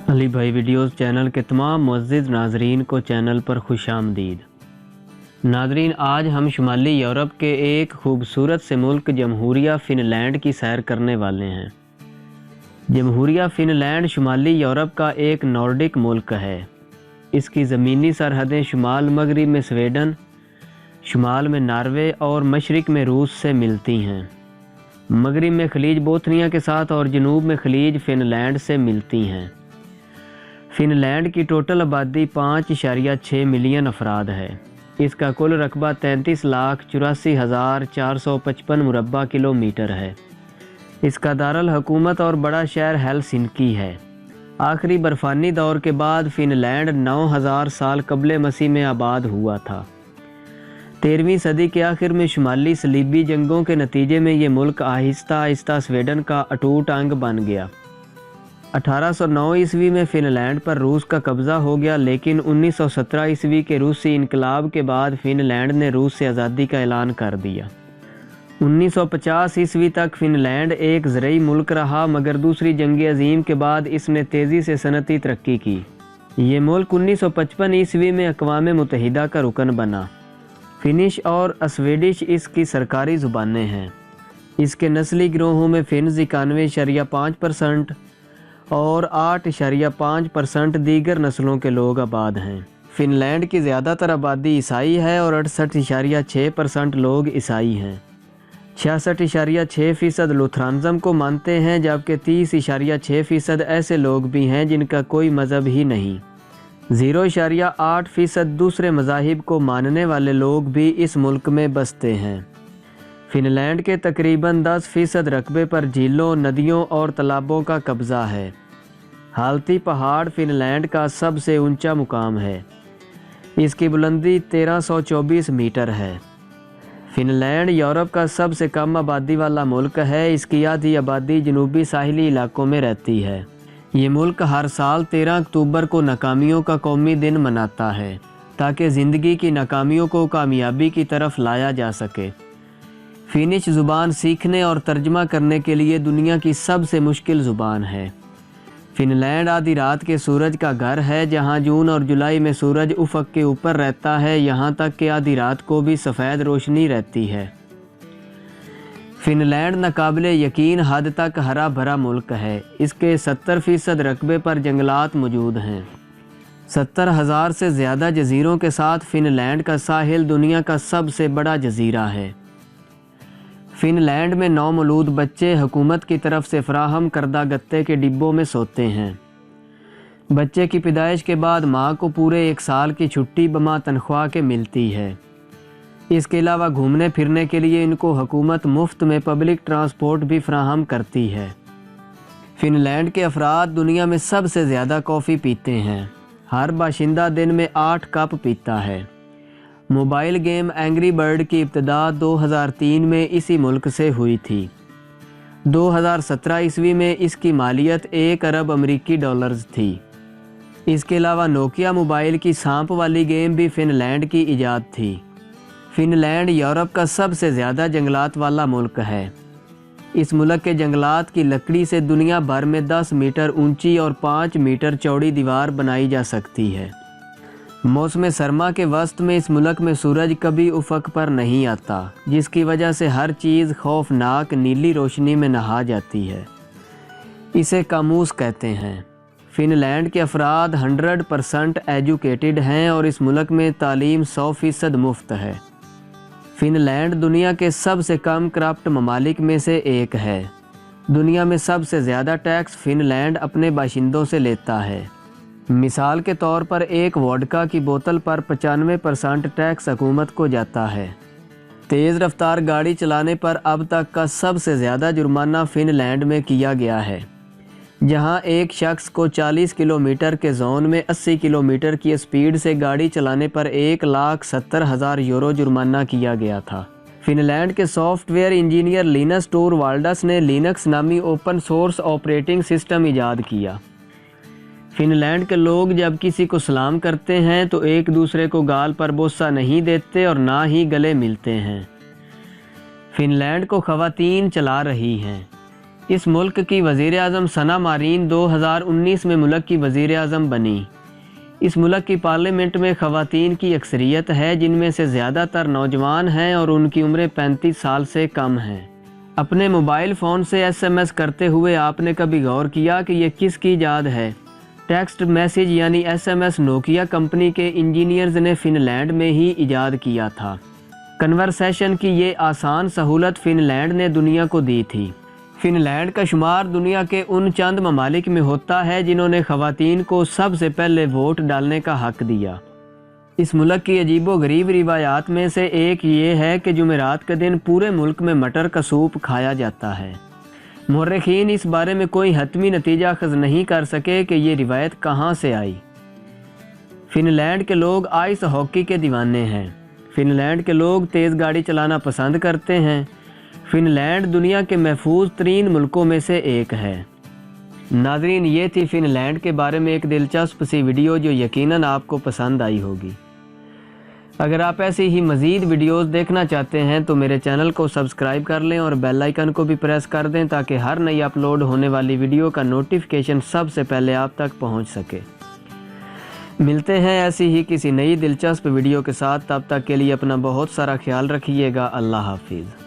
علی بھائی videos channel کے تمام معزز ناظرین کو چینل پر خوش آمدید۔ ناظرین، آج ہم شمالی یورپ کے ایک خوبصورت سے ملک جمہوریہ فن لینڈ کی سیر کرنے والے ہیں۔ جمہوریہ فن لینڈ شمالی یورپ کا ایک نارڈک ملک ہے۔ اس کی زمینی سرحدیں شمال مغرب میں سویڈن، شمال میں ناروے اور مشرق میں روس سے ملتی ہیں۔ مغرب میں خلیج بوتھنیا کے ساتھ اور جنوب میں خلیج فن لینڈ سے ملتی ہیں۔ فن لینڈ کی ٹوٹل آبادی 5.6 ملین افراد ہے۔ اس کا کل رقبہ 33,84,455 مربع کلومیٹر ہے۔ اس کا دارالحکومت اور بڑا شہر ہیلسنکی ہے۔ آخری برفانی دور کے بعد فن لینڈ 9,000 سال قبل مسیح میں آباد ہوا تھا۔ 13ویں صدی کے آخر میں شمالی صلیبی جنگوں کے نتیجے میں یہ ملک آہستہ آہستہ سویڈن کا اٹوٹ انگ بن گیا۔ 1809 عیسوی میں فن لینڈ پر روس کا قبضہ ہو گیا، لیکن 1917 عیسوی کے روسی انقلاب کے بعد فن لینڈ نے روس سے آزادی کا اعلان کر دیا۔ 1950 عیسوی تک فن لینڈ ایک زرعی ملک رہا، مگر دوسری جنگ عظیم کے بعد اس نے تیزی سے صنعتی ترقی کی۔ یہ ملک 1955 عیسوی میں اقوام متحدہ کا رکن بنا۔ فنش اور اسویڈش اس کی سرکاری زبانیں ہیں۔ اس کے نسلی گروہوں میں فنز 91.5% اور 8.5% دیگر نسلوں کے لوگ آباد ہیں۔ فن لینڈ کی زیادہ تر آبادی عیسائی ہے اور 68.6% لوگ عیسائی ہیں۔ 66.6% لوتھرانزم کو مانتے ہیں، جبکہ 30.6% ایسے لوگ بھی ہیں جن کا کوئی مذہب ہی نہیں۔ 0.8% دوسرے مذاہب کو ماننے والے لوگ بھی اس ملک میں بستے ہیں۔ فن لینڈ کے تقریباً 10% رقبے پر جھیلوں، ندیوں اور تالابوں کا قبضہ ہے۔ حالتی پہاڑ فن لینڈ کا سب سے اونچا مقام ہے۔ اس کی بلندی 1324 میٹر ہے۔ فن لینڈ یورپ کا سب سے کم آبادی والا ملک ہے۔ اس کی آدھی آبادی جنوبی ساحلی علاقوں میں رہتی ہے۔ یہ ملک ہر سال 13 اکتوبر کو ناکامیوں کا قومی دن مناتا ہے، تاکہ زندگی کی ناکامیوں کو کامیابی کی طرف لایا جا سکے۔ فینش زبان سیکھنے اور ترجمہ کرنے کے لیے دنیا کی سب سے مشکل زبان ہے۔ فن لینڈ آدھی رات کے سورج کا گھر ہے، جہاں جون اور جولائی میں سورج افق کے اوپر رہتا ہے، یہاں تک کہ آدھی رات کو بھی سفید روشنی رہتی ہے۔ فن لینڈ ناقابل یقین حد تک ہرا بھرا ملک ہے۔ اس کے 70% رقبے پر جنگلات موجود ہیں۔ 70,000 سے زیادہ جزیروں کے ساتھ فن لینڈ کا ساحل دنیا کا سب سے بڑا جزیرہ ہے۔ فن لینڈ میں نومولود بچے حکومت کی طرف سے فراہم کردہ گتے کے ڈبوں میں سوتے ہیں۔ بچے کی پیدائش کے بعد ماں کو پورے 1 سال کی چھٹی بما تنخواہ کے ملتی ہے۔ اس کے علاوہ گھومنے پھرنے کے لیے ان کو حکومت مفت میں پبلک ٹرانسپورٹ بھی فراہم کرتی ہے۔ فن لینڈ کے افراد دنیا میں سب سے زیادہ کافی پیتے ہیں۔ ہر باشندہ دن میں 8 کپ پیتا ہے۔ موبائل گیم اینگری برڈ کی ابتدا 2003 میں اسی ملک سے ہوئی تھی۔ 2017 عیسوی میں اس کی مالیت 1 ارب امریکی ڈالرز تھی۔ اس کے علاوہ نوکیا موبائل کی سانپ والی گیم بھی فن لینڈ کی ایجاد تھی۔ فن لینڈ یورپ کا سب سے زیادہ جنگلات والا ملک ہے۔ اس ملک کے جنگلات کی لکڑی سے دنیا بھر میں 10 میٹر اونچی اور 5 میٹر چوڑی دیوار بنائی جا سکتی ہے۔ موسم سرما کے وسط میں اس ملک میں سورج کبھی افق پر نہیں آتا، جس کی وجہ سے ہر چیز خوفناک نیلی روشنی میں نہا جاتی ہے۔ اسے کاموس کہتے ہیں۔ فن لینڈ کے افراد 100% ایجوکیٹڈ ہیں اور اس ملک میں تعلیم 100% مفت ہے۔ فن لینڈ دنیا کے سب سے کم کرپٹ ممالک میں سے ایک ہے۔ دنیا میں سب سے زیادہ ٹیکس فن لینڈ اپنے باشندوں سے لیتا ہے۔ مثال کے طور پر ایک ووڈکا کی بوتل پر 95% ٹیکس حکومت کو جاتا ہے۔ تیز رفتار گاڑی چلانے پر اب تک کا سب سے زیادہ جرمانہ فن لینڈ میں کیا گیا ہے، جہاں ایک شخص کو 40 کلومیٹر کے زون میں 80 کلومیٹر کی اسپیڈ سے گاڑی چلانے پر 1,70,000 یورو جرمانہ کیا گیا تھا۔ فن لینڈ کے software engineer Linus Torvalds نے لینکس نامی اوپن سورس آپریٹنگ سسٹم ایجاد کیا۔ فن لینڈ کے لوگ جب کسی کو سلام کرتے ہیں تو ایک دوسرے کو گال پر بوسہ نہیں دیتے اور نہ ہی گلے ملتے ہیں۔ فن لینڈ کو خواتین چلا رہی ہیں۔ اس ملک کی وزیر اعظم ثنا مارین 2019 میں ملک کی وزیر اعظم بنی۔ اس ملک کی پارلیمنٹ میں خواتین کی اکثریت ہے، جن میں سے زیادہ تر نوجوان ہیں اور ان کی عمریں 35 سال سے کم ہیں۔ اپنے موبائل فون سے SMS کرتے ہوئے آپ نے کبھی غور کیا کہ یہ کس کی ایجاد ہے؟ ٹیکسٹ میسیج یعنی SMS نوکیا کمپنی کے انجینئرز نے فن لینڈ میں ہی ایجاد کیا تھا۔ کنورسیشن کی یہ آسان سہولت فن لینڈ نے دنیا کو دی تھی۔ فن لینڈ کا شمار دنیا کے ان چند ممالک میں ہوتا ہے جنہوں نے خواتین کو سب سے پہلے ووٹ ڈالنے کا حق دیا۔ اس ملک کی عجیب و غریب روایات میں سے ایک یہ ہے کہ جمعرات کے دن پورے ملک میں مٹر کا سوپ کھایا جاتا ہے۔ مورخین اس بارے میں کوئی حتمی نتیجہ اخذ نہیں کر سکے کہ یہ روایت کہاں سے آئی۔ فن لینڈ کے لوگ آئس ہاکی کے دیوانے ہیں۔ فن لینڈ کے لوگ تیز گاڑی چلانا پسند کرتے ہیں۔ فن لینڈ دنیا کے محفوظ ترین ملکوں میں سے ایک ہے۔ ناظرین، یہ تھی فن لینڈ کے بارے میں ایک دلچسپ سی ویڈیو جو یقیناً آپ کو پسند آئی ہوگی۔ اگر آپ ایسی ہی مزید ویڈیوز دیکھنا چاہتے ہیں تو میرے چینل کو سبسکرائب کر لیں اور بیل آئیکن کو بھی پریس کر دیں تاکہ ہر نئی اپلوڈ ہونے والی ویڈیو کا نوٹیفیکیشن سب سے پہلے آپ تک پہنچ سکے۔ ملتے ہیں ایسی ہی کسی نئی دلچسپ ویڈیو کے ساتھ، تب تک کے لیے اپنا بہت سارا خیال رکھیے گا۔ اللہ حافظ۔